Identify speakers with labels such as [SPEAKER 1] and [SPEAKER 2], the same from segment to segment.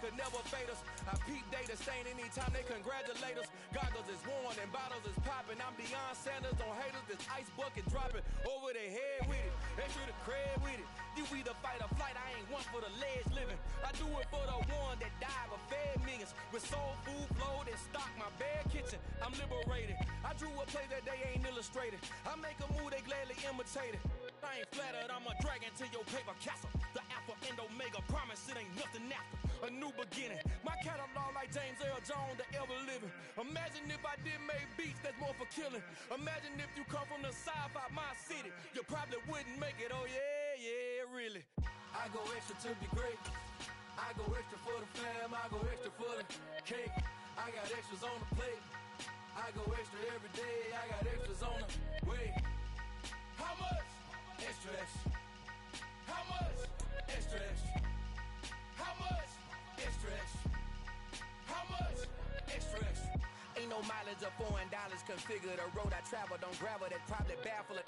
[SPEAKER 1] could never fade us. I peep data stain anytime they congratulate us. Goggles is worn and bottles is popping. I'm Deion Sanders on haters, this ice bucket dropping over their head with it. Extra the cred with it. You either fight or flight, I ain't one for the ledge living. I do it for the one that died but fed millions. With soul food flowed and stock my bare kitchen. I'm liberated. I drew a play that they ain't illustrated. I make a move, they gladly imitate it. I ain't flattered, I'm a dragon to your paper castle. The Alpha and Omega, promise it ain't nothing after. A new beginning. My catalog like James Earl Jones, the ever living. Imagine if I did make beats that's more for killing. Imagine if you come from the south out my city. You probably wouldn't make it, oh yeah, really. I go extra to be great. I go extra for the fam, I go extra for the cake. I got extras on the plate. I go extra every day, I got extras on the way. How much? Extra, extra. How much? Extra, extra. How much? Extra, extra. How much? Extra, extra. Ain't no mileage of $4 configure the road I travel. Don't gravel, that probably baffle it.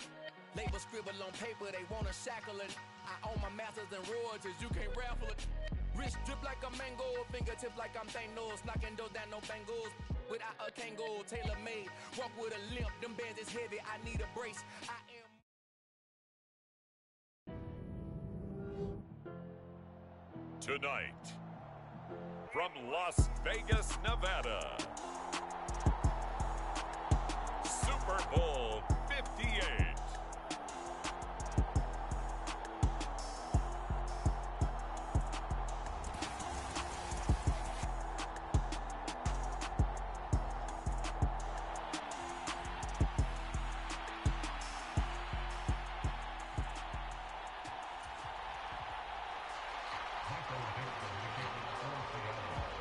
[SPEAKER 1] Label scribble on paper, they wanna shackle it. I own my masters and royalties, you can't raffle it. Wrist drip like a mango, fingertip like I'm Thanos. Knocking those down, no bangles. Without a Kangol, tailor made. Walk with a limp, them bands is heavy, I need a brace. I am.
[SPEAKER 2] Tonight, from Las Vegas, Nevada, Super Bowl 58.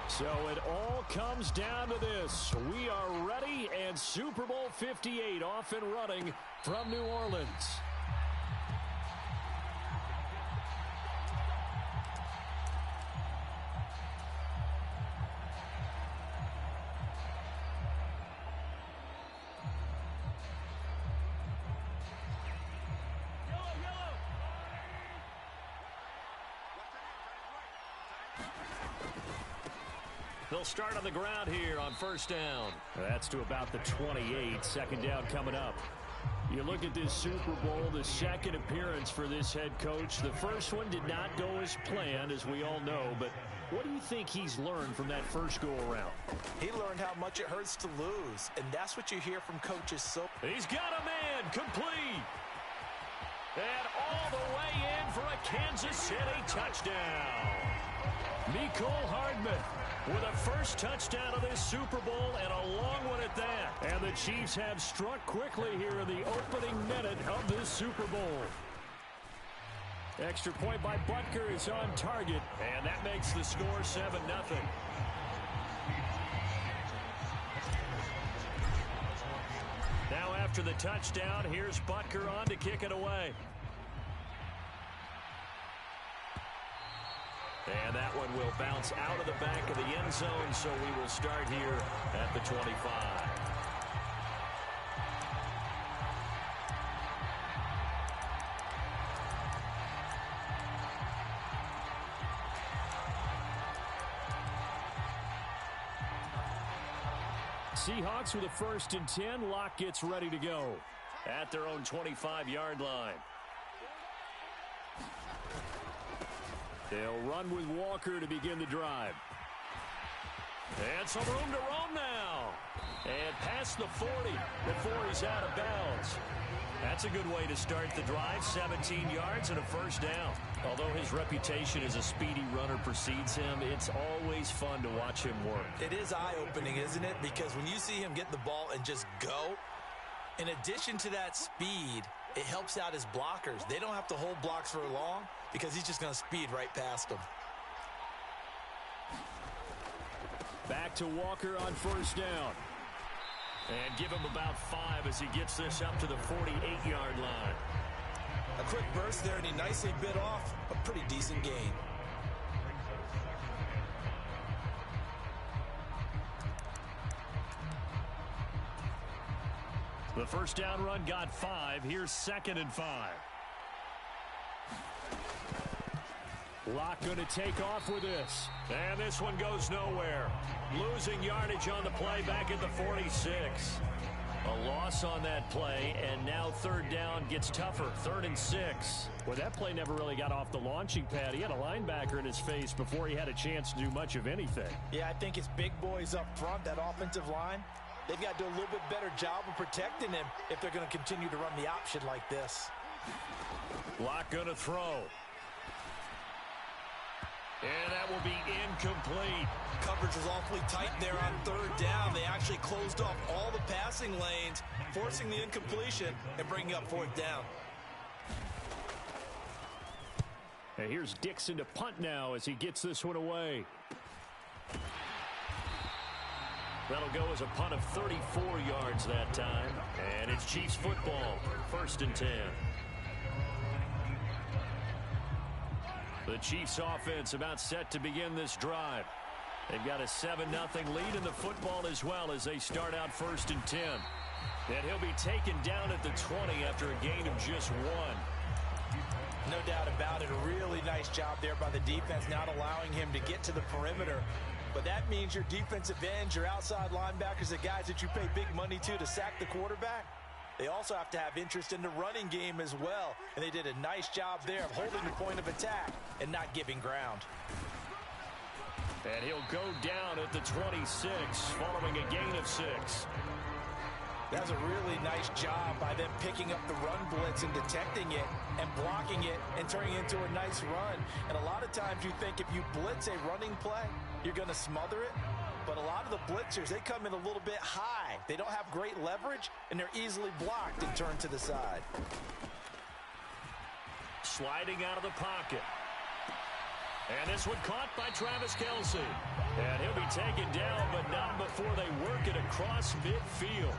[SPEAKER 3] So it all comes down to this. We are ready, and Super Bowl 58 off and running from New Orleans. They'll start on the ground here on first down. That's to about the 28. Second down coming up. You look at this Super Bowl, the second appearance for this head coach. The first one did not go as planned, as we all know. But what do you think he's learned from that first go-around?
[SPEAKER 4] He learned how much it hurts to lose, and that's what you hear from coaches. So
[SPEAKER 3] he's got a man complete. And all the way in for a Kansas City touchdown. Mecole Hardman with a first touchdown of this Super Bowl, and a long one at that. And the Chiefs have struck quickly here in the opening minute of this Super Bowl. Extra point by Butker is on target, and that makes the score 7-0. Now after the touchdown, here's Butker on to kick it away. And that one will bounce out of the back of the end zone, so we will start here at the 25. Seahawks with a 1st and 10. Locke gets ready to go at their own 25-yard line. They'll run with Walker to begin the drive. And some room to roam now. And past the 40 before he's out of bounds. That's a good way to start the drive. 17 yards and a first down. Although his reputation as a speedy runner precedes him, it's always fun to watch him work.
[SPEAKER 4] It is eye-opening, isn't it? Because when you see him get the ball and just go, in addition to that speed, it helps out his blockers. They don't have to hold blocks for long because he's just going to speed right past them.
[SPEAKER 3] Back to Walker on first down. And give him about 5 as he gets this up to the 48-yard line.
[SPEAKER 4] A quick burst there, and he nicely bit off a pretty decent gain.
[SPEAKER 3] The first down run got 5. Here's 2nd and 5. Locke going to take off with this. And this one goes nowhere. Losing yardage on the play back at the 46. A loss on that play, and now third down gets tougher. 3rd and 6. Well, that play never really got off the launching pad. He had a linebacker in his face before he had a chance to do much of anything.
[SPEAKER 4] Yeah, I think it's big boys up front, that offensive line. They've got to do a little bit better job of protecting him if they're going to continue to run the option like this.
[SPEAKER 3] Locke going to throw. And that will be incomplete.
[SPEAKER 4] Coverage was awfully tight there on 3rd down. They actually closed off all the passing lanes, forcing the incompletion and bringing up 4th down.
[SPEAKER 3] And here's Dixon to punt now as he gets this one away. That'll go as a punt of 34 yards that time. And it's Chiefs football, 1st and 10. The Chiefs offense about set to begin this drive. They've got a 7-0 lead in the football as well as they start out 1st and 10. And he'll be taken down at the 20 after a gain of just 1.
[SPEAKER 4] No doubt about it. A really nice job there by the defense, not allowing him to get to the perimeter. But that means your defensive ends, your outside linebackers, the guys that you pay big money to sack the quarterback, they also have to have interest in the running game as well. And they did a nice job there of holding the point of attack and not giving ground.
[SPEAKER 3] And he'll go down at the 26 following a gain of 6.
[SPEAKER 4] That's a really nice job by them picking up the run blitz and detecting it and blocking it and turning it into a nice run. And a lot of times you think if you blitz a running play, you're going to smother it. But a lot of the blitzers, they come in a little bit high. They don't have great leverage, and they're easily blocked and turned to the side.
[SPEAKER 3] Sliding out of the pocket. And this one caught by Travis Kelce. And he'll be taken down, but not before they work it across midfield.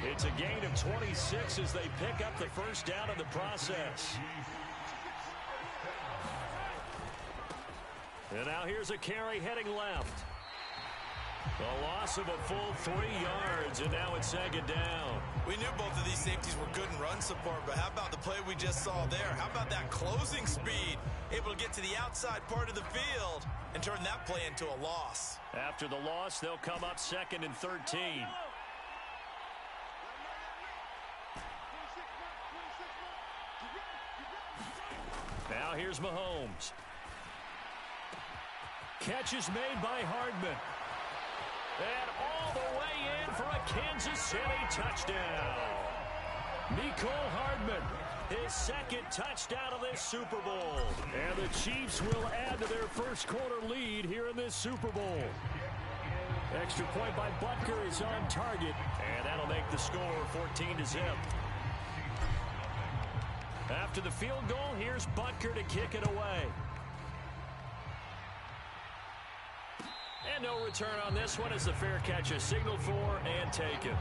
[SPEAKER 3] It's a gain of 26 as they pick up the 1st down in the process. And now here's a carry heading left. A loss of a full 3 yards, and now it's 2nd down.
[SPEAKER 4] We knew both of these safeties were good in run support, but how about the play we just saw there? How about that closing speed? Able to get to the outside part of the field and turn that play into a loss.
[SPEAKER 3] After the loss, they'll come up 2nd and 13. Now here's Mahomes. Catch is made by Hardman. And all the way in for a Kansas City touchdown. Mecole Hardman, his 2nd touchdown of this Super Bowl. And the Chiefs will add to their 1st quarter lead here in this Super Bowl. Extra point by Butker is on target, and that'll make the score 14-0. After the field goal, here's Butker to kick it away. And no return on this one as the fair catch is signaled for and taken.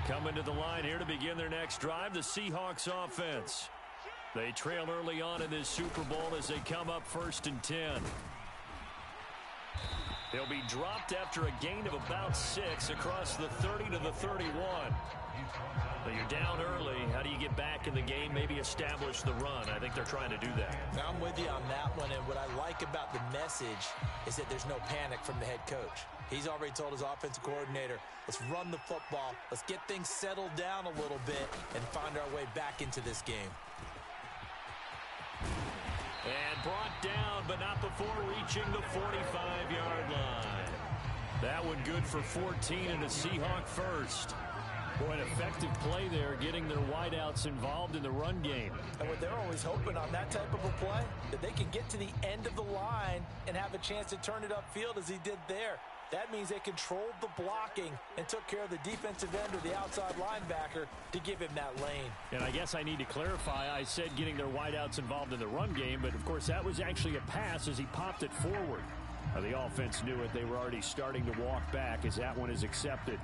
[SPEAKER 3] Coming to the line here to begin their next drive, the Seahawks offense. They trail early on in this Super Bowl as they come up 1st and 10. They'll be dropped after a gain of about 6 across the 30 to the 31. But you're down early. How do you get back in the game, maybe establish the run? I think they're trying to do that.
[SPEAKER 4] Now, I'm with you on that one, and what I like about the message is that there's no panic from the head coach. He's already told his offensive coordinator, let's run the football, let's get things settled down a little bit and find our way back into this game.
[SPEAKER 3] And brought down, but not before reaching the 45-yard line. That one good for 14 and a Seahawk first. Boy, an effective play there, getting their wideouts involved in the run game.
[SPEAKER 4] And what they're always hoping on that type of a play, that they can get to the end of the line and have a chance to turn it upfield as he did there. That means they controlled the blocking and took care of the defensive end or the outside linebacker to give him that lane.
[SPEAKER 3] And I guess I need to clarify, I said getting their wideouts involved in the run game, but of course that was actually a pass as he popped it forward. The offense knew it. They were already starting to walk back as that one is accepted.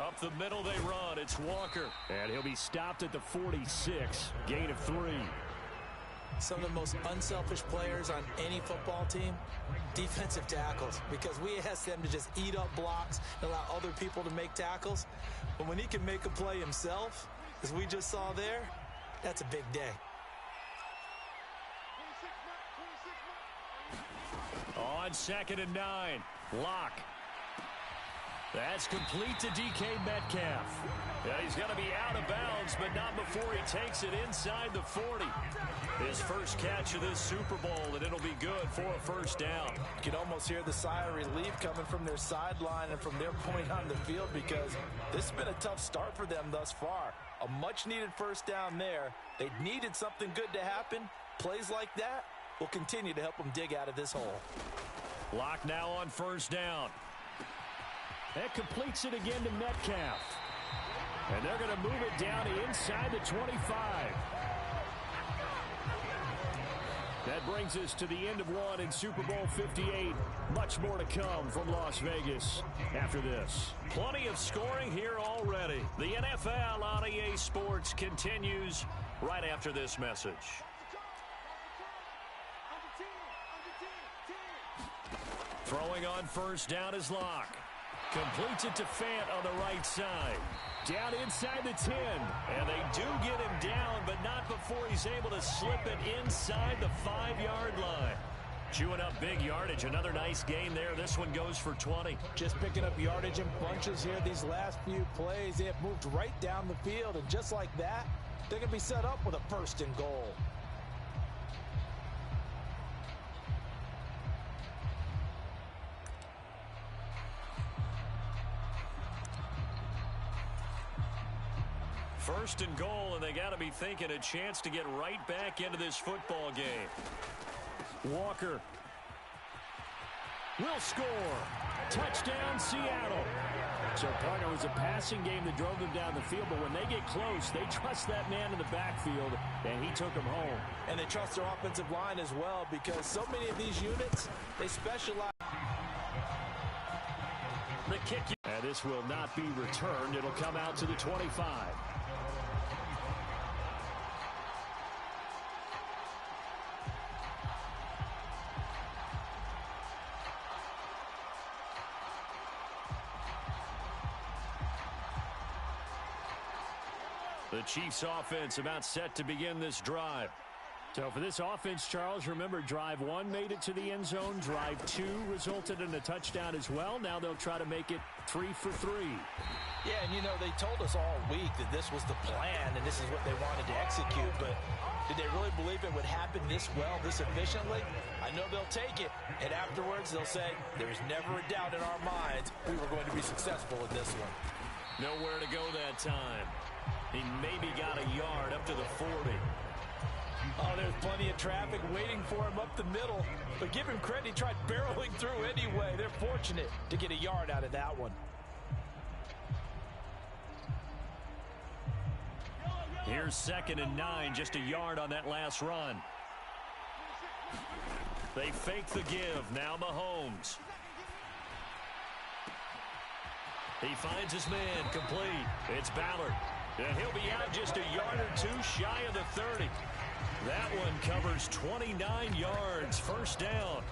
[SPEAKER 3] Up the middle they run. It's Walker. And he'll be stopped at the 46. Gain of 3.
[SPEAKER 4] Some of the most unselfish players on any football team, defensive tackles, because we ask them to just eat up blocks and allow other people to make tackles. But when he can make a play himself, as we just saw there, that's a big day.
[SPEAKER 3] On 2nd and 9, Locke. That's complete to DK Metcalf. Yeah, he's going to be out of bounds, but not before he takes it inside the 40. His first catch of this Super Bowl, and it'll be good for a first down.
[SPEAKER 4] You can almost hear the sigh of relief coming from their sideline and from their point on the field, because this has been a tough start for them thus far. A much-needed first down there. They needed something good to happen. Plays like that will continue to help them dig out of this hole.
[SPEAKER 3] Locke now on first down. That completes it again to Metcalf. And they're going to move it down to inside the 25. That brings us to the end of one in Super Bowl 58. Much more to come from Las Vegas after this. Plenty of scoring here already. The NFL on EA Sports continues right after this message. Throwing on first down is Locke. Completes it to Fant on the right side. Down inside the 10. And they do get him down, but not before he's able to slip it inside the 5-yard line. Chewing up big yardage. Another nice gain there. This one goes for 20.
[SPEAKER 4] Just picking up yardage in bunches here these last few plays. They have moved right down the field, and just like that, they're going to be set up with a first and goal.
[SPEAKER 3] First and goal, and they got to be thinking a chance to get right back into this football game. Walker will score. Touchdown, Seattle. So, partner, was a passing game that drove them down the field, but when they get close, they trust that man in the backfield, and he took them home.
[SPEAKER 4] And they trust their offensive line as well, because so many of these units, they specialize.
[SPEAKER 3] The kick. And this will not be returned. It'll come out to the 25. The Chiefs offense about set to begin this drive. So for this offense, Charles, remember drive 1 made it to the end zone. Drive 2 resulted in a touchdown as well. Now they'll try to make it 3 for 3.
[SPEAKER 4] Yeah, and you know, they told us all week that this was the plan and this is what they wanted to execute, but did they really believe it would happen this well, this efficiently? I know they'll take it, and afterwards they'll say, there's never a doubt in our minds we were going to be successful in this one.
[SPEAKER 3] Nowhere to go that time. He maybe got a yard up to the 40.
[SPEAKER 4] Oh, there's plenty of traffic waiting for him up the middle. But give him credit, he tried barreling through anyway. They're fortunate to get a yard out of that one.
[SPEAKER 3] Here's 2nd and 9, just a yard on that last run. They fake the give. Now Mahomes. He finds his man complete. It's Ballard. And he'll be out just a yard or two shy of the 30. That one covers 29 yards, first down.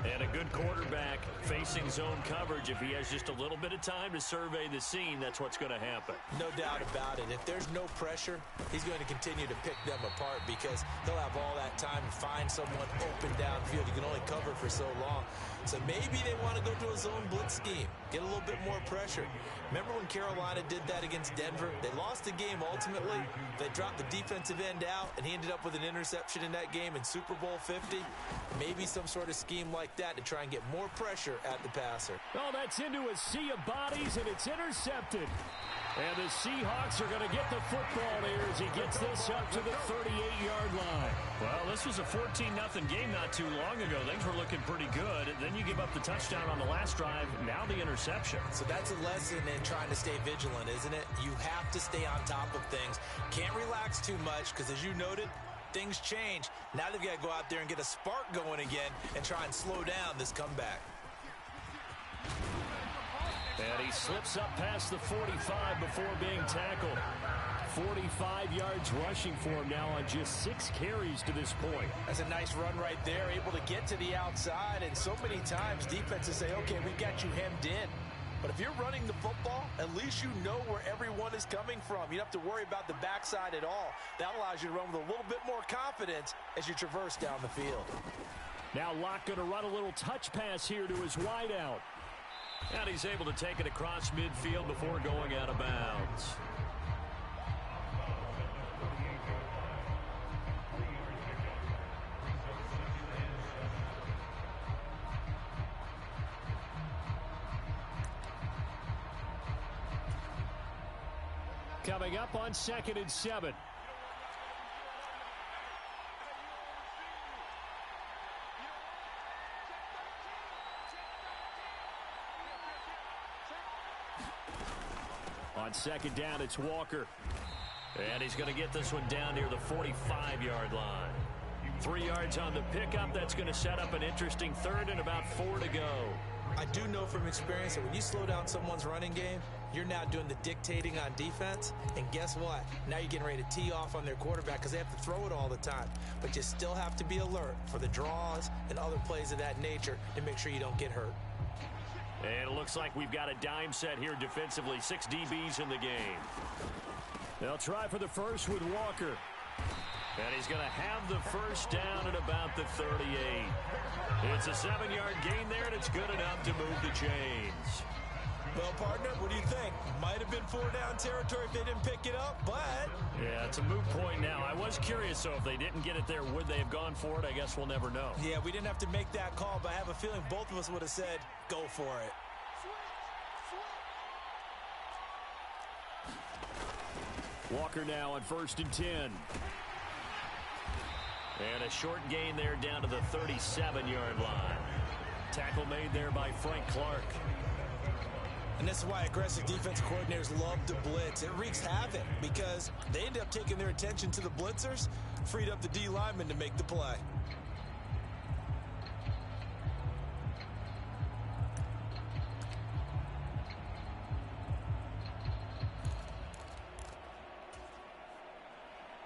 [SPEAKER 3] And a good quarterback facing zone coverage. If he has just a little bit of time to survey the scene, that's what's going to happen.
[SPEAKER 4] No doubt about it. If there's no pressure, he's going to continue to pick them apart because he'll have all that time to find someone open downfield. You can only cover for so long. So maybe they want to go to a zone blitz scheme, get a little bit more pressure. Remember when Carolina did that against Denver? They lost the game ultimately. They dropped the defensive end out, and he ended up with an interception in that game in Super Bowl 50. Maybe some sort of scheme like that to try and get more pressure at the passer.
[SPEAKER 3] Oh, that's into a sea of bodies, and it's intercepted. And the Seahawks are going to get the football here as he gets this up to the 38-yard line. Well, this was a 14-0 game not too long ago. Things were looking pretty good. Then you give up the touchdown on the last drive. Now the interception.
[SPEAKER 4] So that's a lesson in trying to stay vigilant, isn't it? You have to stay on top of things. Can't relax too much because, as you noted, things change. Now they've got to go out there and get a spark going again and try and slow down this comeback.
[SPEAKER 3] And he he slips up past the 45 before being tackled. 45 yards rushing for him now on just 6 carries to this point.
[SPEAKER 4] That's a nice run right there, able to get to the outside, and so many times defenses say, okay, we've got you hemmed in. But if you're running the football, at least you know where everyone is coming from. You don't have to worry about the backside at all. That allows you to run with a little bit more confidence as you traverse down the field.
[SPEAKER 3] Now Locke going to run a little touch pass here to his wideout. And he's able to take it across midfield before going out of bounds. Coming up on 2nd and 7. On 2nd down, it's Walker. And he's going to get this one down near the 45-yard line. 3 yards on the pickup. That's going to set up an interesting 3rd and about 4 to go.
[SPEAKER 4] I do know from experience that when you slow down someone's running game, you're now doing the dictating on defense. And guess what? Now you're getting ready to tee off on their quarterback because they have to throw it all the time. But you still have to be alert for the draws and other plays of that nature to make sure you don't get hurt.
[SPEAKER 3] And it looks like we've got a dime set here defensively. 6 DBs in the game. They'll try for the first with Walker. And he's going to have the first down at about the 38. It's a 7-yard gain there, and it's good enough to move the chains.
[SPEAKER 4] Well, partner, what do you think? Might have been 4-down territory if they didn't pick it up, but...
[SPEAKER 3] Yeah, it's a moot point now. I was curious, so if they didn't get it there, would they have gone for it? I guess we'll never know.
[SPEAKER 4] Yeah, we didn't have to make that call, but I have a feeling both of us would have said, go for it.
[SPEAKER 3] Walker now on 1st and 10. And a short gain there down to the 37-yard line. Tackle made there by Frank Clark.
[SPEAKER 4] And this is why aggressive defense coordinators love to blitz. It wreaks havoc because they end up taking their attention to the blitzers, freed up the D lineman to make the play.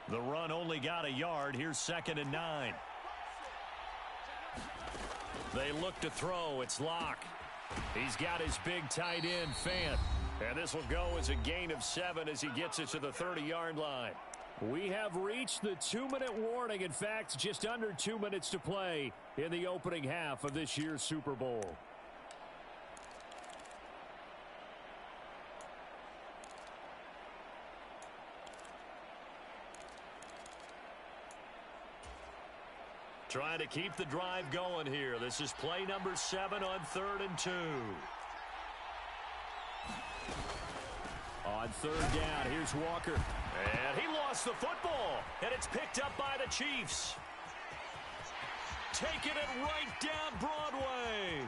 [SPEAKER 3] The run only got a yard. Here's 2nd and 9. They look to throw. It's Locke. He's got his big tight end, Fant. And this will go as a gain of 7 as he gets it to the 30-yard line. We have reached the 2-minute warning. In fact, just under 2 minutes to play in the opening half of this year's Super Bowl. Trying to keep the drive going here. This is play number 7 on 3rd and 2. On 3rd down, here's Walker. And he lost the football. And it's picked up by the Chiefs. Taking it right down Broadway.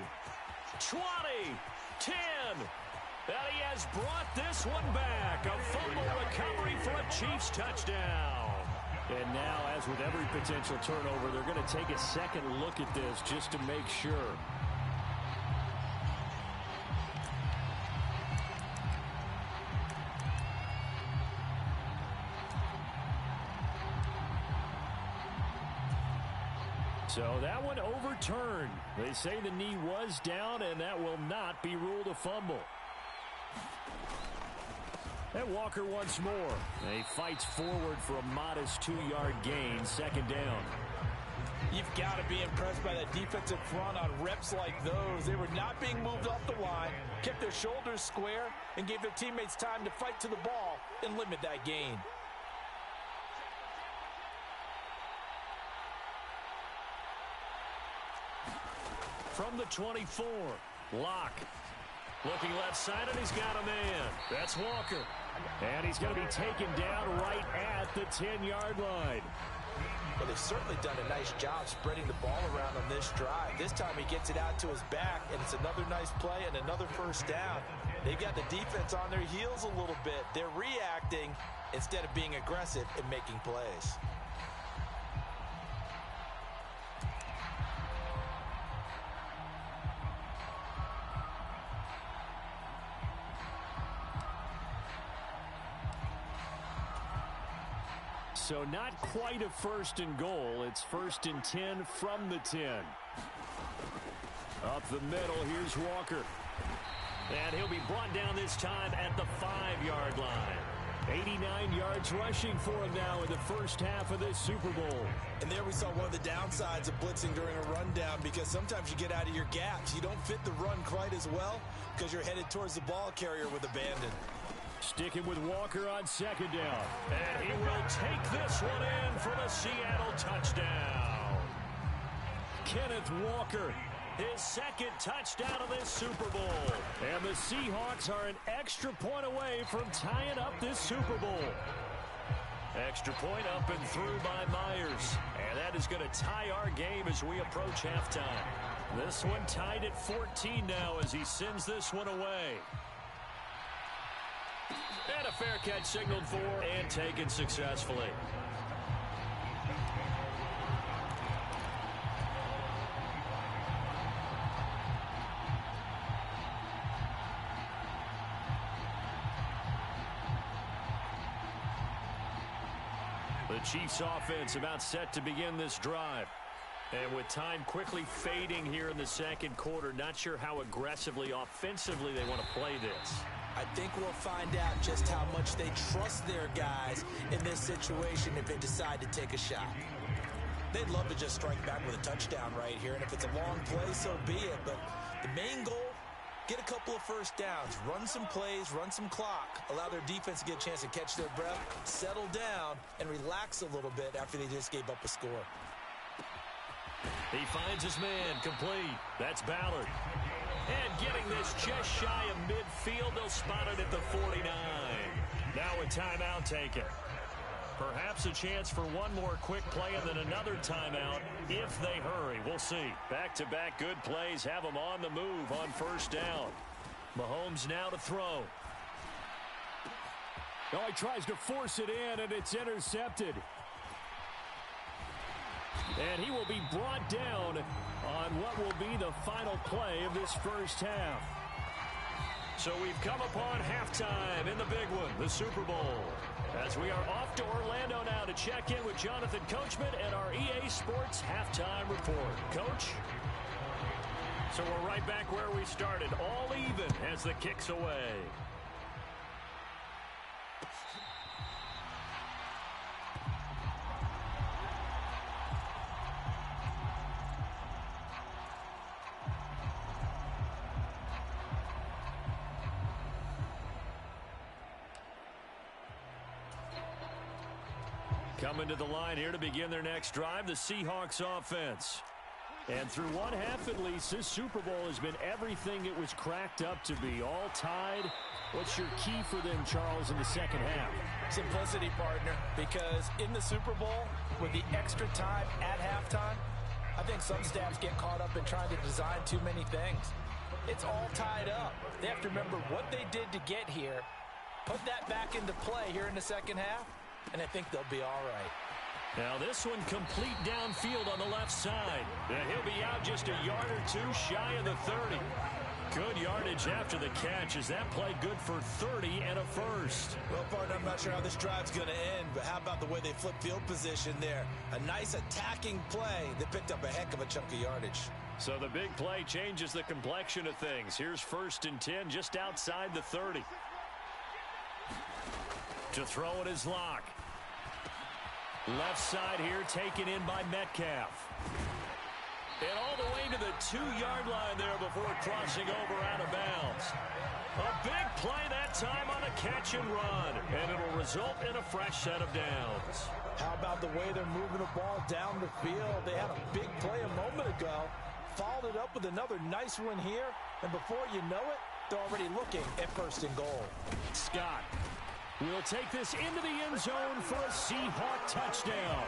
[SPEAKER 3] 20, 10. And he has brought this one back. A fumble recovery for a Chiefs touchdown. And now, as with every potential turnover, they're going to take a second look at this just to make sure. So that one overturned. They say the knee was down, and that will not be ruled a fumble. And Walker once more. He fights forward for a modest 2-yard gain, 2nd down.
[SPEAKER 4] You've got to be impressed by that defensive front on reps like those. They were not being moved off the line, kept their shoulders square, and gave their teammates time to fight to the ball and limit that gain.
[SPEAKER 3] From the 24, Locke. Looking left side, and he's got a man. That's Walker. And he's going to be taken down right at the 10-yard line.
[SPEAKER 4] Well, they've certainly done a nice job spreading the ball around on this drive. This time he gets it out to his back, and it's another nice play and another first down. They've got the defense on their heels a little bit. They're reacting instead of being aggressive and making plays.
[SPEAKER 3] So not quite a first and goal. It's first and 10 from the 10. Up the middle, here's Walker. And he'll be brought down this time at the 5-yard line. 89 yards rushing for him now in the first half of this Super Bowl.
[SPEAKER 4] And there we saw one of the downsides of blitzing during a rundown, because sometimes you get out of your gaps. You don't fit the run quite as well because you're headed towards the ball carrier with abandon.
[SPEAKER 3] Sticking with Walker on second down. And he will take this one in for the Seattle touchdown. Kenneth Walker, his second touchdown of this Super Bowl. And the Seahawks are an extra point away from tying up this Super Bowl. Extra point up and through by Myers. And that is going to tie our game as we approach halftime. This one tied at 14 now as he sends this one away. And a fair catch signaled for and taken successfully. The Chiefs offense about set to begin this drive. And with time quickly fading here in the second quarter, not sure how aggressively offensively they want to play this.
[SPEAKER 4] I think we'll find out just how much they trust their guys in this situation if they decide to take a shot. They'd love to just strike back with a touchdown right here, and if it's a long play, so be it. But the main goal, get a couple of first downs, run some plays, run some clock, allow their defense to get a chance to catch their breath, settle down, and relax a little bit after they just gave up a score.
[SPEAKER 3] He finds his man complete. That's Ballard. And getting this just shy of midfield, they'll spot it at the 49. Now a timeout taken. Perhaps a chance for one more quick play and then another timeout if they hurry. We'll see. Back-to-back good plays have them on the move on first down. Mahomes now to throw. Oh, he tries to force it in, and it's intercepted. And he will be brought down on what will be the final play of this first half. So we've come upon halftime in the big one, the Super Bowl. As we are off to Orlando now to check in with Jonathan Coachman and our EA Sports halftime report. Coach? So we're right back where we started, all even as the kick's away. Coming to the line here to begin their next drive, the Seahawks offense. And through one half at least, this Super Bowl has been everything it was cracked up to be. All tied. What's your key for them, Charles, in the second half?
[SPEAKER 4] Simplicity, partner, because in the Super Bowl, with the extra time at halftime, I think some staffs get caught up in trying to design too many things. It's all tied up. They have to remember what they did to get here, put that back into play here in the second half, and I think they'll be all right.
[SPEAKER 3] Now this one complete downfield on the left side. And he'll be out just a yard or two shy of the 30. Good yardage after the catch as that play good for 30 and a first.
[SPEAKER 4] Well, partner, I'm not sure how this drive's going to end, but how about the way they flip field position there? A nice attacking play that picked up a heck of a chunk of yardage.
[SPEAKER 3] So the big play changes the complexion of things. Here's first and 10 just outside the 30. To throw it is Locke. Left side here taken in by Metcalf. And all the way to the 2-yard line there before crossing over out of bounds. A big play that time on a catch and run. And it'll result in a fresh set of downs.
[SPEAKER 4] How about the way they're moving the ball down the field? They had a big play a moment ago. Followed it up with another nice one here. And before you know it, they're already looking at first and goal.
[SPEAKER 3] Scott will take this into the end zone for a Seahawk touchdown.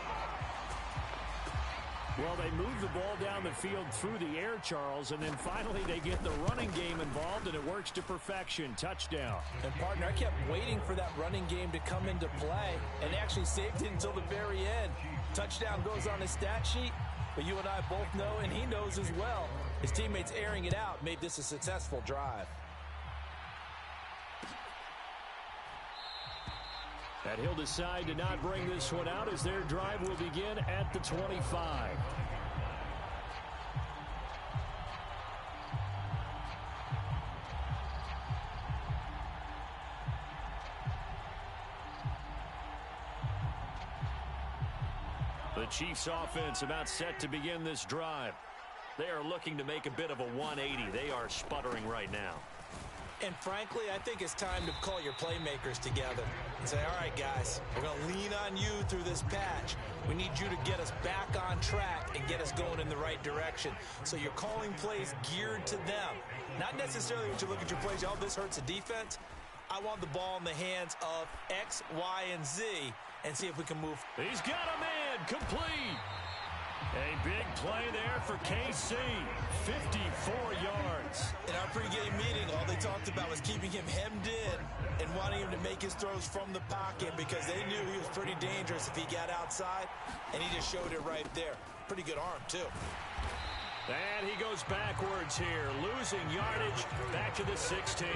[SPEAKER 3] Well, they move the ball down the field through the air, Charles, and then finally they get the running game involved, and it works to perfection. Touchdown.
[SPEAKER 4] And, partner, I kept waiting for that running game to come into play, and they actually saved it until the very end. Touchdown goes on his stat sheet, but you and I both know, and he knows as well, his teammates airing it out made this a successful drive.
[SPEAKER 3] And he'll decide to not bring this one out as their drive will begin at the 25. The Chiefs offense about set to begin this drive. They are looking to make a bit of a 180. They are sputtering right now.
[SPEAKER 4] And frankly, I think it's time to call your playmakers together and say, all right, guys, we're going to lean on you through this patch. We need you to get us back on track and get us going in the right direction. So you're calling plays geared to them. Not necessarily when you look at your plays, oh, this hurts the defense. I want the ball in the hands of X, Y, and Z and see if we can move.
[SPEAKER 3] He's got a man complete. A big play there for KC. 54 yards.
[SPEAKER 4] In our pregame meeting, all they talked about was keeping him hemmed in and wanting him to make his throws from the pocket because they knew he was pretty dangerous if he got outside, and he just showed it right there. Pretty good arm, too.
[SPEAKER 3] And he goes backwards here, losing yardage back to the 16.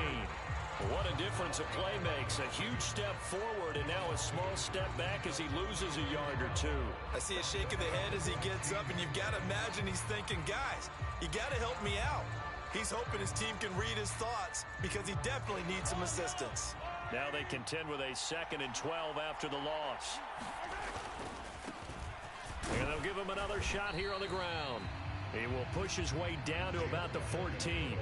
[SPEAKER 3] What a difference a play makes. A huge step forward and now a small step back as he loses a yard or two.
[SPEAKER 4] I see a shake of the head as he gets up, and you've got to imagine he's thinking, guys, you got to help me out. He's hoping his team can read his thoughts because he definitely needs some assistance.
[SPEAKER 3] Now they contend with a 2nd and 12 after the loss. And they'll give him another shot here on the ground. He will push his way down to about the 14.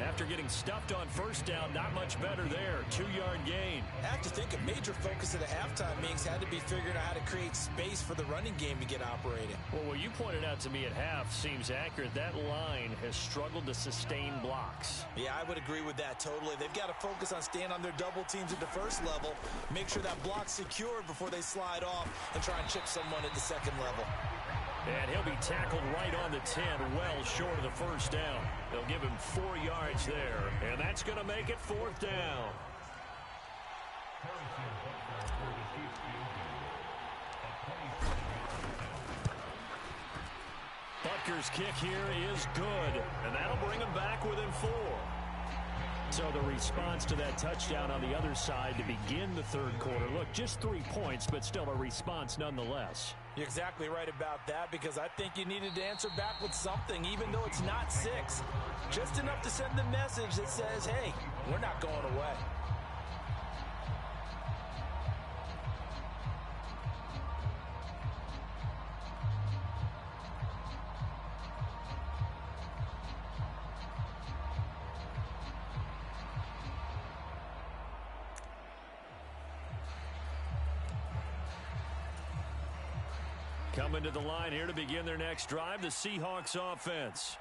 [SPEAKER 3] After getting stuffed on first down, not much better there. 2-yard gain.
[SPEAKER 4] I have to think a major focus of the halftime meetings had to be figuring out how to create space for the running game to get operating.
[SPEAKER 3] Well, what you pointed out to me at half seems accurate. That line has struggled to sustain blocks.
[SPEAKER 4] Yeah, I would agree with that totally. They've got to focus on staying on their double teams at the first level, make sure that block's secured before they slide off and try and chip someone at the second level.
[SPEAKER 3] And he'll be tackled right on the 10, well short of the first down. They'll give him 4 yards there, and that's going to make it 4th down. Butker's kick here is good, and that'll bring him back within 4. So the response to that touchdown on the other side to begin the third quarter. Look, just 3 points, but still a response nonetheless.
[SPEAKER 4] You're exactly right about that because I think you needed to answer back with something, even though it's not 6. Just enough to send the message that says, hey, we're not going away.
[SPEAKER 3] Coming to the line here to begin their next drive, the Seahawks offense.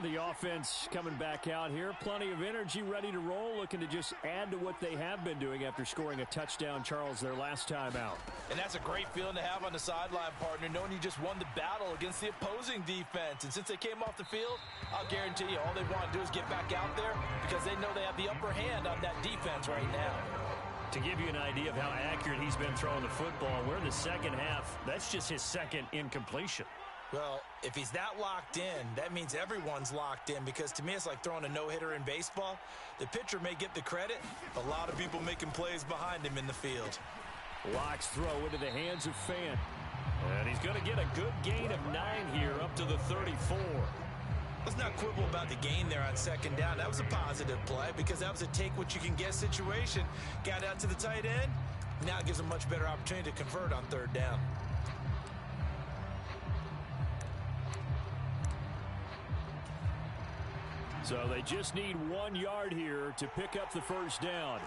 [SPEAKER 3] The offense coming back out here. Plenty of energy, ready to roll, looking to just add to what they have been doing after scoring a touchdown, Charles, their last time out.
[SPEAKER 4] And that's a great feeling to have on the sideline, partner, knowing you just won the battle against the opposing defense. And since they came off the field, I'll guarantee you all they want to do is get back out there because they know they have the upper hand on that defense right now.
[SPEAKER 3] To give you an idea of how accurate he's been throwing the football, we're in the second half. That's just his second incompletion.
[SPEAKER 4] Well, if he's that locked in, that means everyone's locked in because to me it's like throwing a no-hitter in baseball. The pitcher may get the credit, a lot of people making plays behind him in the field.
[SPEAKER 3] Locks throw into the hands of Fant. And he's going to get a good gain of 9 here up to the 34.
[SPEAKER 4] Let's not quibble about the gain there on second down. That was a positive play because that was a take-what-you-can-get situation. Got out to the tight end. Now it gives a much better opportunity to convert on third down.
[SPEAKER 3] So they just need 1 yard here to pick up the first down.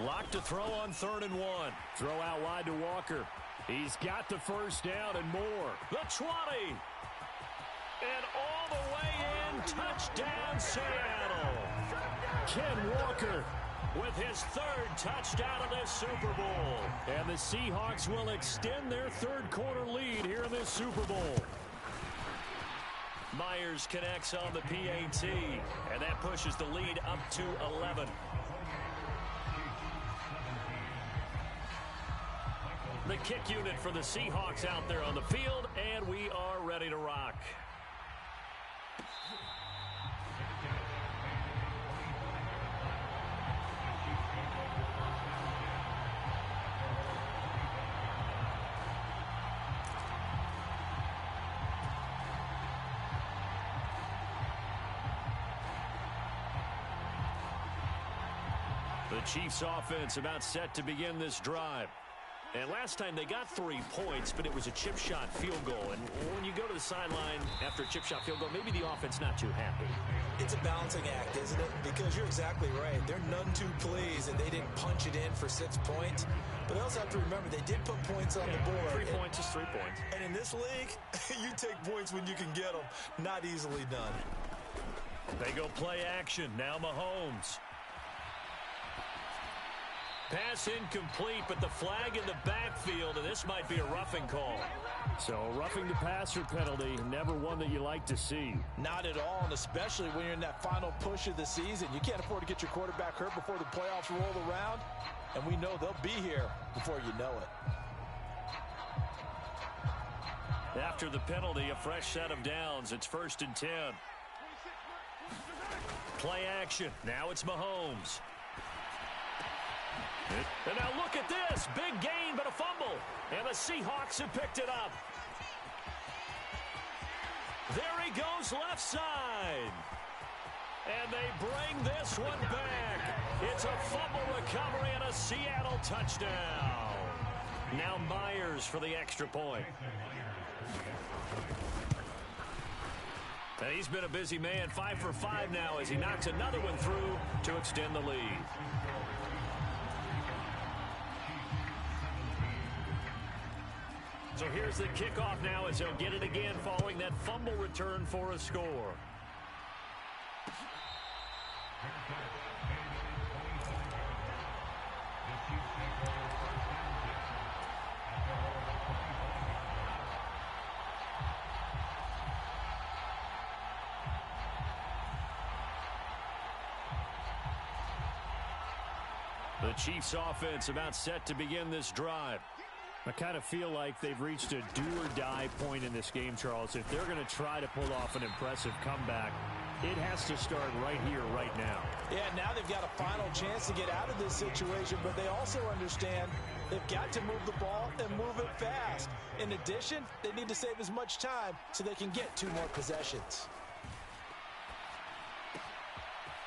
[SPEAKER 3] Lock to throw on 3rd and 1. Throw out wide to Walker. He's got the first down and more. The 20. And all the way in. Touchdown, Seattle. Ken Walker with his 3rd touchdown of this Super Bowl. And the Seahawks will extend their third quarter lead here in this Super Bowl. Myers connects on the PAT. And that pushes the lead up to 11. The kick unit for the Seahawks out there on the field, and we are ready to rock. Chiefs offense about set to begin this drive. And last time they got 3 points, but it was a chip shot field goal. And when you go to the sideline after a chip shot field goal, maybe the offense not too happy.
[SPEAKER 4] It's a balancing act, isn't it? Because you're exactly right. They're none too pleased that they didn't punch it in for 6 points. But they also have to remember they did put points on the board.
[SPEAKER 3] 3 points is 3 points.
[SPEAKER 4] And in this league, you take points when you can get them. Not easily done.
[SPEAKER 3] They go play action. Now Mahomes. Pass incomplete, but the flag in the backfield, and this might be a roughing call. So a roughing the passer penalty, never one that you like to see.
[SPEAKER 4] Not at all, and especially when you're in that final push of the season. You can't afford to get your quarterback hurt before the playoffs roll around, and we know they'll be here before you know it.
[SPEAKER 3] After the penalty, a fresh set of downs. It's 1st and 10. Play action. Now it's Mahomes. And now look at this. Big gain, but a fumble. And the Seahawks have picked it up. There he goes left side. And they bring this one back. It's a fumble recovery and a Seattle touchdown. Now Myers for the extra point. And he's been a busy man, 5 for 5 now as he knocks another one through to extend the lead. So here's the kickoff now as he'll get it again following that fumble return for a score. The Chiefs offense about set to begin this drive. I kind of feel like they've reached a do-or-die point in this game, Charles. If they're going to try to pull off an impressive comeback, it has to start right here, right now.
[SPEAKER 4] Yeah, now they've got a final chance to get out of this situation, but they also understand they've got to move the ball and move it fast. In addition, they need to save as much time so they can get 2 more possessions.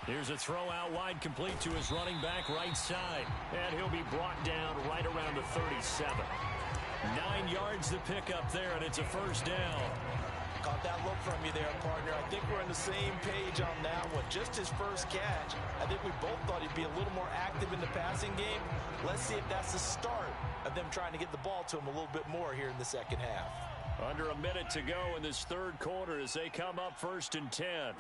[SPEAKER 3] Here's a throw out wide, complete to his running back right side. And he'll be brought down right around the 37. 9 yards to pick up there, and it's a first down.
[SPEAKER 4] Caught that look from you there, partner. I think we're on the same page on that one. Just his first catch. I think we both thought he'd be a little more active in the passing game. Let's see if that's the start of them trying to get the ball to him a little bit more here in the second half.
[SPEAKER 3] Under a minute to go in this third quarter as they come up 1st and 10.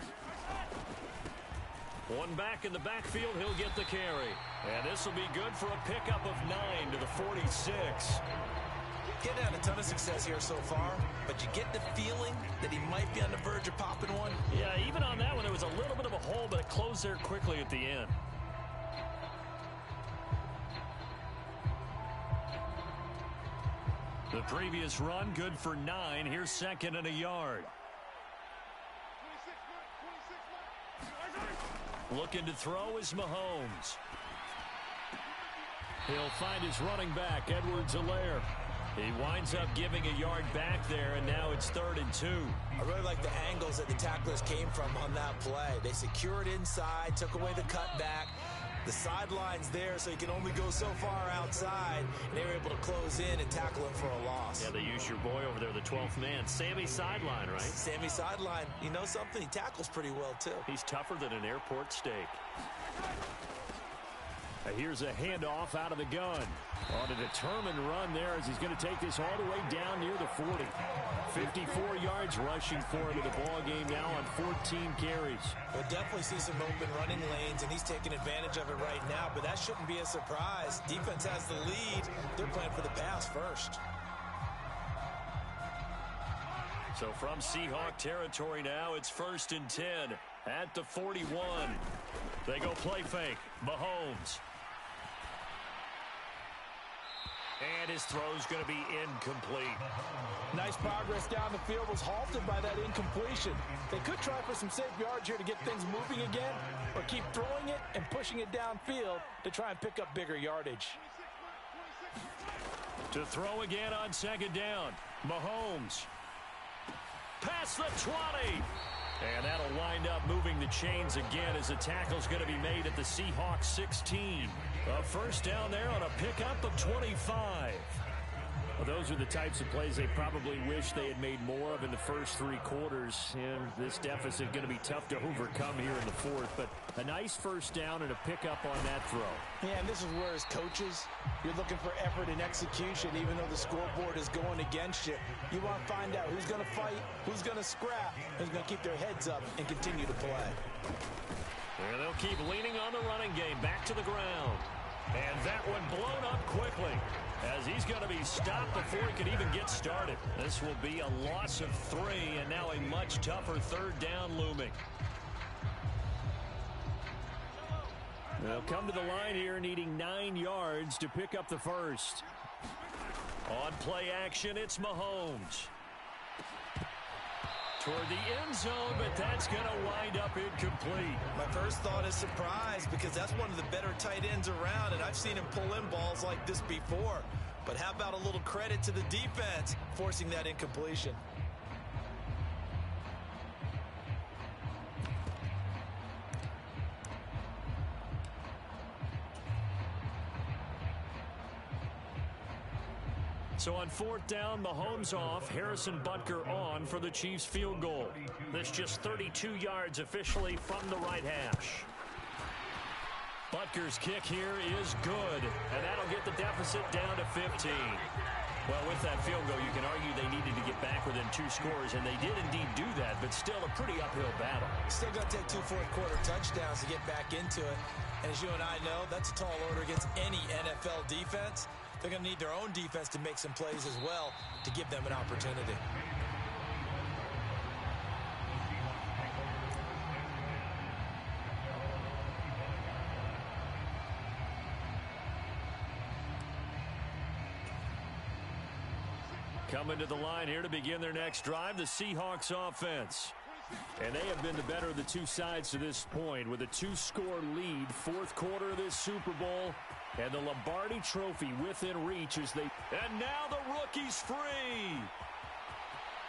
[SPEAKER 3] One back in the backfield, he'll get the carry. And this will be good for a pickup of 9 to the 46.
[SPEAKER 4] Getting had a ton of success here so far, but you get the feeling that he might be on the verge of popping one.
[SPEAKER 3] Yeah, even on that one, there was a little bit of a hole, but it closed there quickly at the end. The previous run, good for 9. Here's 2nd and a yard. Looking to throw is Mahomes. He'll find his running back, Edwards-Helaire. He winds up giving a yard back there, and now it's 3rd and 2.
[SPEAKER 4] I really like the angles that the tacklers came from on that play. They secured inside, took away the cutback. The sideline's there, so he can only go so far outside. And they were able to close in and tackle him for a loss.
[SPEAKER 3] Yeah, they used your boy over there, the 12th man. Sammy Sideline, right?
[SPEAKER 4] Sammy Sideline. You know something? He tackles pretty well, too.
[SPEAKER 3] He's tougher than an airport steak. Here's a handoff out of the gun. On a determined run there as he's going to take this all the way down near the 40. 54 yards rushing for him in the ball game now on 14 carries.
[SPEAKER 4] We'll definitely see some open running lanes, and he's taking advantage of it right now, but that shouldn't be a surprise. Defense has the lead. They're playing for the pass first.
[SPEAKER 3] So from Seahawk territory now, it's 1st and 10 at the 41. They go play fake. Mahomes. And his throw's going to be incomplete.
[SPEAKER 4] Nice progress down the field, was halted by that incompletion. They could try for some safe yards here to get things moving again, or keep throwing it and pushing it downfield to try and pick up bigger yardage.
[SPEAKER 3] To throw again on 2nd down. Mahomes. Past the 20. And that'll wind up moving the chains again as the tackle's going to be made at the Seahawks 16. A first down there on a pickup of 25. Well, those are the types of plays they probably wish they had made more of in the first three quarters. And this deficit going to be tough to overcome here in the fourth. But a nice first down and a pickup on that throw.
[SPEAKER 5] Yeah, and this is where as coaches, you're looking for effort and execution, even though the scoreboard is going against you. You want to find out who's going to fight, who's going to scrap, who's going to keep their heads up and continue to play.
[SPEAKER 3] And they'll keep leaning on the running game back to the ground. And that one blown up quickly as he's going to be stopped before he can even get started. This will be a loss of 3 and now a much tougher third down looming. They'll come to the line here needing 9 yards to pick up the first. On play action, it's Mahomes. Toward the end zone, but that's going to wind up incomplete.
[SPEAKER 4] My first thought is surprise because that's one of the better tight ends around, and I've seen him pull in balls like this before. But how about a little credit to the defense forcing that incompletion?
[SPEAKER 3] So on fourth down, Mahomes off, Harrison Butker on for the Chiefs field goal. This just 32 yards officially from the right hash. Butker's kick here is good, and that'll get the deficit down to 15. Well, with that field goal, you can argue they needed to get back within 2 scores, and they did indeed do that, but still a pretty uphill battle.
[SPEAKER 5] Still going to take 2 fourth-quarter touchdowns to get back into it. And as you and I know, that's a tall order against any NFL defense. They're going to need their own defense to make some plays as well to give them an opportunity.
[SPEAKER 3] Coming to the line here to begin their next drive, the Seahawks offense. And they have been the better of the two sides to this point with a 2-score lead, fourth quarter of this Super Bowl. And the Lombardi Trophy within reach as they... And now the rookie's free.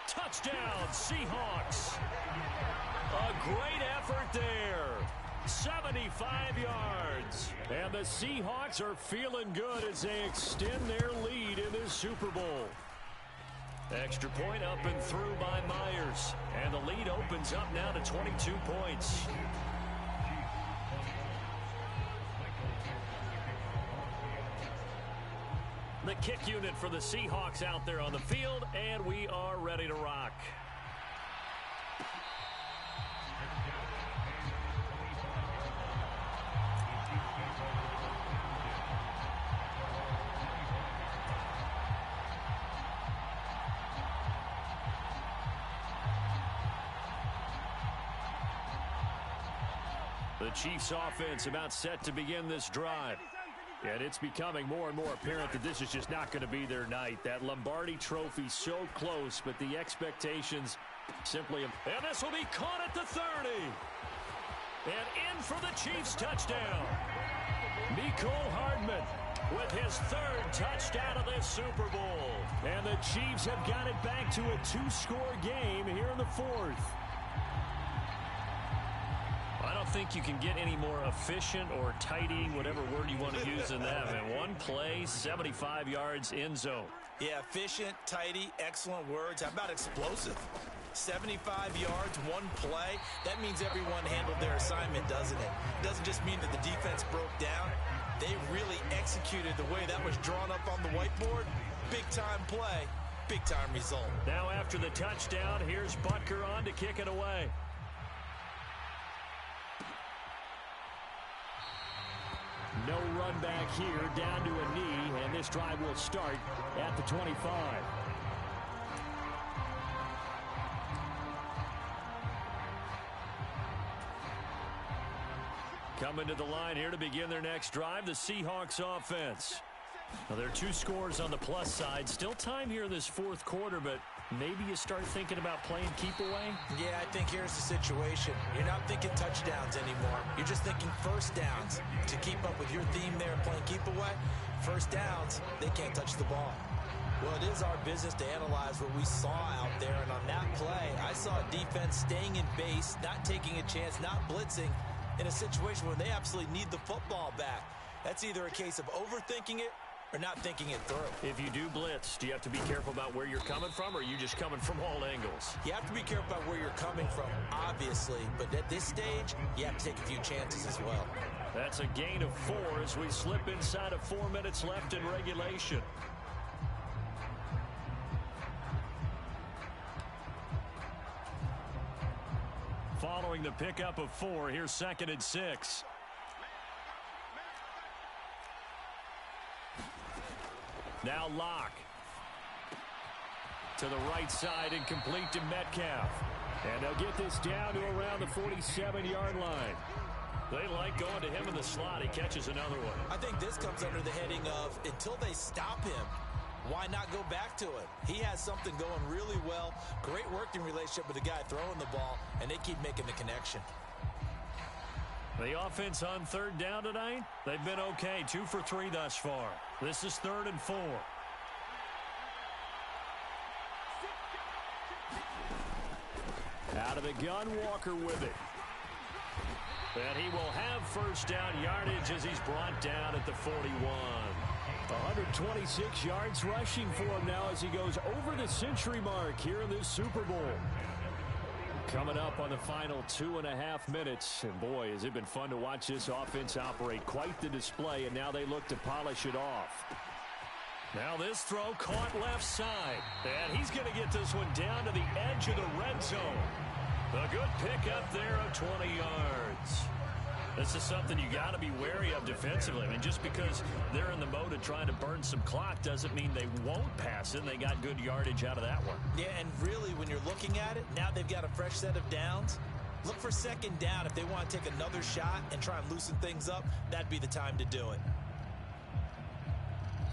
[SPEAKER 3] Touchdown, Seahawks. A great effort there. 75 yards. And the Seahawks are feeling good as they extend their lead in this Super Bowl. Extra point up and through by Myers. And the lead opens up now to 22 points. The kick unit for the Seahawks out there on the field, and we are ready to rock. The Chiefs offense about set to begin this drive. And it's becoming more and more apparent that this is just not going to be their night. That Lombardi Trophy so close, but the expectations simply... And this will be caught at the 30. And in for the Chiefs touchdown. Mecole Hardman with his 3rd touchdown of this Super Bowl. And the Chiefs have got it back to a 2-score game here in the 4th. I don't think you can get any more efficient or tidy, whatever word you want to use in that. Man, one play, 75 yards, end zone.
[SPEAKER 4] Yeah, efficient, tidy, excellent words. How about explosive? 75 yards, one play. That means everyone handled their assignment, doesn't it? It doesn't just mean that the defense broke down. They really executed the way that was drawn up on the whiteboard. Big-time play, big-time result.
[SPEAKER 3] Now after the touchdown, here's Butker on to kick it away. No run back here, down to a knee, and this drive will start at the 25. Coming to the line here to begin their next drive, the Seahawks offense. Now, there are 2 scores on the plus side. Still time here in this 4th quarter, but maybe you start thinking about playing keep away?
[SPEAKER 5] Yeah, I think here's the situation. You're not thinking touchdowns anymore. You're just thinking first downs. To keep up with your theme there, playing keep away, first downs, they can't touch the ball.
[SPEAKER 4] Well, it is our business to analyze what we saw out there, and on that play, I saw a defense staying in base, not taking a chance, not blitzing in a situation where they absolutely need the football back. That's either a case of overthinking it or not thinking it through.
[SPEAKER 3] If you do blitz, do you have to be careful about where you're coming from, or are you just coming from all angles?
[SPEAKER 4] You have to be careful about where you're coming from, obviously, but at this stage, you have to take a few chances as well.
[SPEAKER 3] That's a gain of 4 as we slip inside of 4 minutes left in regulation. Following the pickup of 4, here's 2nd and 6. Now Locke. To the right side and complete to Metcalf. And they'll get this down to around the 47-yard line. They like going to him in the slot. He catches another one.
[SPEAKER 4] I think this comes under the heading of until they stop him, why not go back to it? He has something going really well. Great working relationship with the guy throwing the ball, and they keep making the connection.
[SPEAKER 3] The offense on 3rd down tonight, they've been okay. 2 for 3 thus far. This is 3rd and 4. Out of the gun, Walker with it. And he will have 1st down yardage as he's brought down at the 41. 126 yards rushing for him now as he goes over the century mark here in this Super Bowl. Coming up on the final 2.5 minutes. And boy, has it been fun to watch this offense operate. Quite the display, and now they look to polish it off. Now this throw caught left side. And he's going to get this one down to the edge of the red zone. A good pickup there of 20 yards. This is something you got to be wary of defensively. I mean, just because they're in the mode of trying to burn some clock doesn't mean they won't pass it. And they got good yardage out of that one.
[SPEAKER 4] Yeah, and really, when you're looking at it, now they've got a fresh set of downs. Look for 2nd down. If they want to take another shot and try and loosen things up, that'd be the time to do it.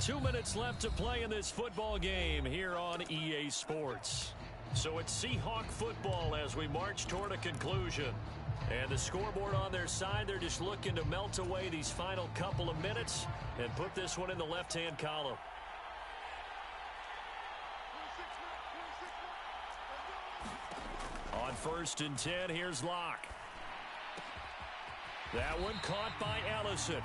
[SPEAKER 3] 2 minutes left to play in this football game here on EA Sports. So it's Seahawk football as we march toward a conclusion. And the scoreboard on their side, they're just looking to melt away these final couple of minutes and put this one in the left-hand column. On 1st and 10, here's Locke. That one caught by Ellison.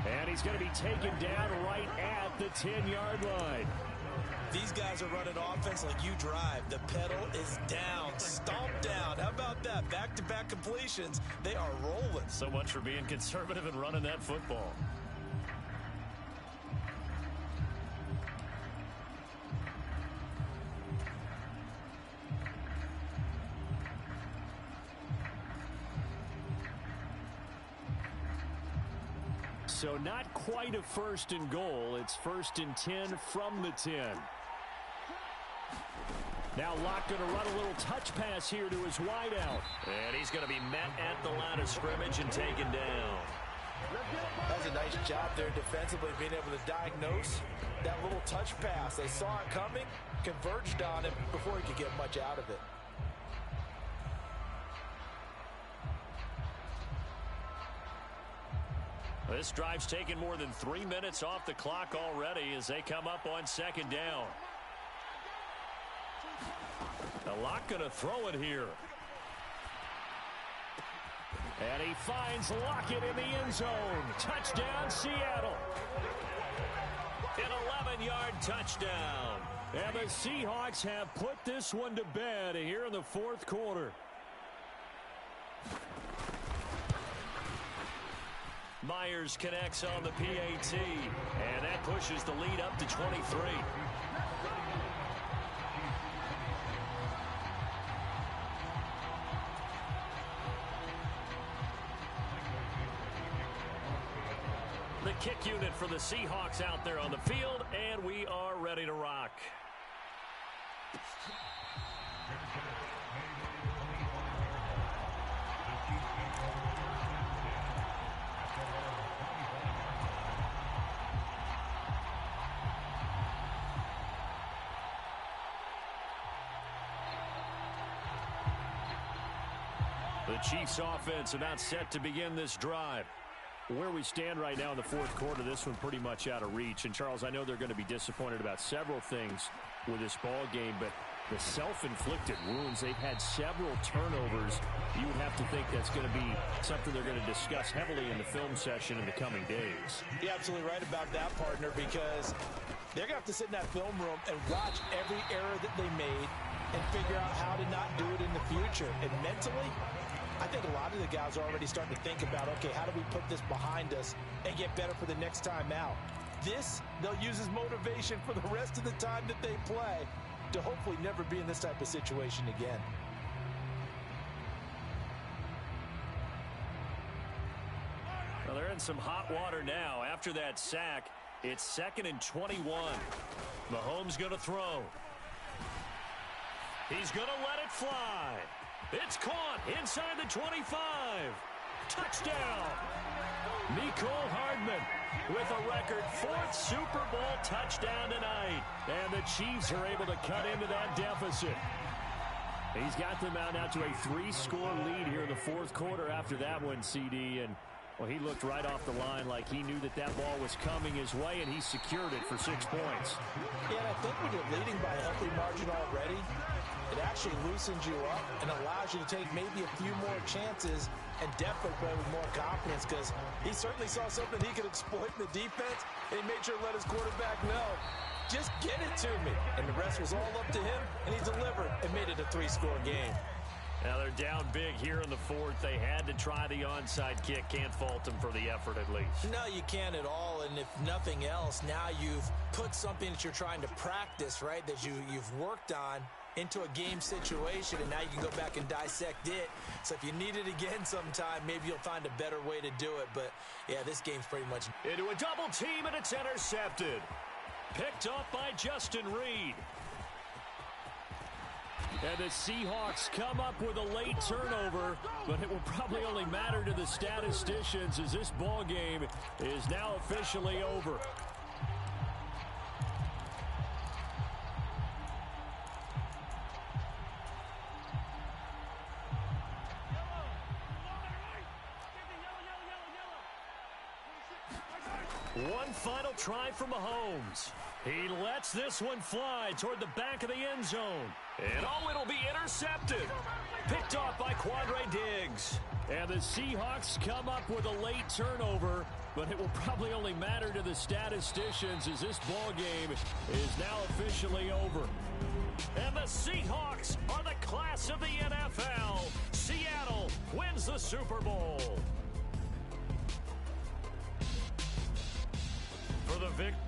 [SPEAKER 3] And he's going to be taken down right at the 10-yard line.
[SPEAKER 4] These guys are running offense like you drive. The pedal is down, stomped down. How about that? Back-to-back completions. They are rolling.
[SPEAKER 3] So much for being conservative and running that football. So not quite a 1st and goal. It's 1st and 10 from the 10. Now Locke going to run a little touch pass here to his wideout. And he's going to be met at the line of scrimmage and taken down.
[SPEAKER 5] That's a nice job there defensively, being able to diagnose that little touch pass. They saw it coming, converged on it before he could get much out of it.
[SPEAKER 3] This drive's taken more than 3 minutes off the clock already as they come up on 2nd down. Locke going to throw it here. And he finds Lockett in the end zone. Touchdown, Seattle. An 11-yard touchdown. And the Seahawks have put this one to bed here in the 4th quarter. Myers connects on the PAT, and that pushes the lead up to 23. The kick unit for the Seahawks out there on the field, and we are ready to rock. The Chiefs offense are not set to begin this drive. where we stand right now in the fourth quarter, this one pretty much out of reach. And, Charles, I know they're going to be disappointed about several things with this ball game, but the self-inflicted wounds, they've had several turnovers. You would have to think that's going to be something they're going to discuss heavily in the film session in the coming days.
[SPEAKER 5] You're absolutely right about that, partner, because they're going to have to sit in that film room and watch every error that they made and figure out how to not do it in the future. And mentally, I think a lot of the guys are already starting to think about, okay, how do we put this behind us and get better for the next time out? This, they'll use as motivation for the rest of the time that they play to hopefully never be in this type of situation again.
[SPEAKER 3] Well, they're in some hot water now. After that sack, it's 2nd and 21. Mahomes going to throw. He's going to let it fly. It's caught inside the 25. Touchdown. Mecole Hardman with a record 4th Super Bowl touchdown tonight. And the Chiefs are able to cut into that deficit. He's got them out now to a 3-score lead here in the fourth quarter after that one, CD. And, well, he looked right off the line like he knew that that ball was coming his way, and he secured it for 6 points.
[SPEAKER 5] Yeah, and I think when you're leading by a healthy margin already, it actually loosens you up and allows you to take maybe a few more chances and definitely play with more confidence, because he certainly saw something he could exploit in the defense, and he made sure to let his quarterback know, just get it to me. And the rest was all up to him, and he delivered and made it a 3-score game.
[SPEAKER 3] Now they're down big here in the fourth. They had to try the onside kick. Can't fault them for the effort at least.
[SPEAKER 4] No, you can't at all. And if nothing else, now you've put something that you're trying to practice, right, that you've worked on into a game situation, and now you can go back and dissect it. So if you need it again sometime, maybe you'll find a better way to do it. But, yeah, this game's pretty much...
[SPEAKER 3] Into a double team, and it's intercepted. Picked off by Justin Reed. And the Seahawks come up with a late turnover, but it will probably only matter to the statisticians as this ball game is now officially over. One final try for Mahomes. He lets this one fly toward the back of the end zone. And oh, it'll be intercepted. Picked off by Quandre Diggs. And the Seahawks come up with a late turnover, but it will probably only matter to the statisticians as this ball game is now officially over. And the Seahawks are the class of the NFL. Seattle wins the Super Bowl. For the victory.